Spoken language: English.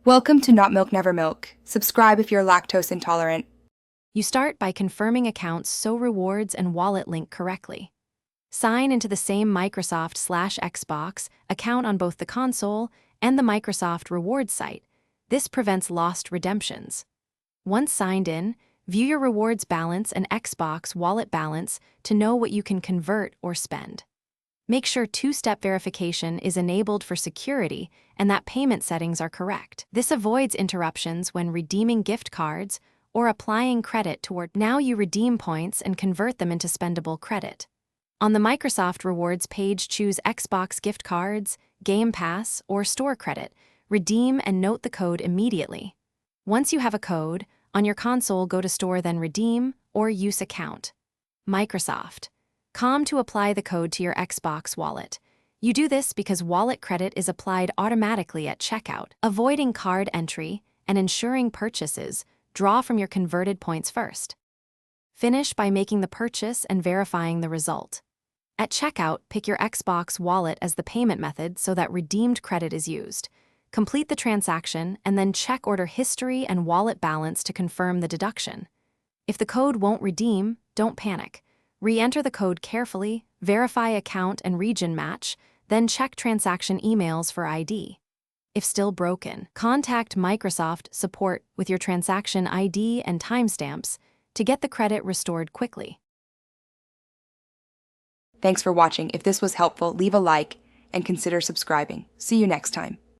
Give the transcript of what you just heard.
Welcome to Not Milk Never Milk. Subscribe if you're lactose intolerant. You start by confirming accounts so rewards and wallet link correctly. Sign into the same Microsoft/Xbox account on both the console and the Microsoft Rewards site. This prevents lost redemptions. Once signed in, view your rewards balance and Xbox wallet balance to know what you can convert or spend. Make sure two-step verification is enabled for security and that payment settings are correct. This avoids interruptions when redeeming gift cards or applying credit toward. Now you redeem points and convert them into spendable credit. On the Microsoft Rewards page, choose Xbox gift cards, Game Pass, or store credit. Redeem and note the code immediately. Once you have a code, on your console go to Store, then Redeem or Use Account. Microsoft. To apply the code to your Xbox wallet. You do this because wallet credit is applied automatically at checkout, avoiding card entry and ensuring purchases draw from your converted points first. Finish by making the purchase and verifying the result. At checkout, pick your Xbox wallet as the payment method so that redeemed credit is used. Complete the transaction and then check order history and wallet balance to confirm the deduction. If the code won't redeem, don't panic. Re-enter the code carefully, verify account and region match, then check transaction emails for ID. If still broken, contact Microsoft support with your transaction ID and timestamps to get the credit restored quickly. Thanks for watching. If this was helpful, leave a like and consider subscribing. See you next time.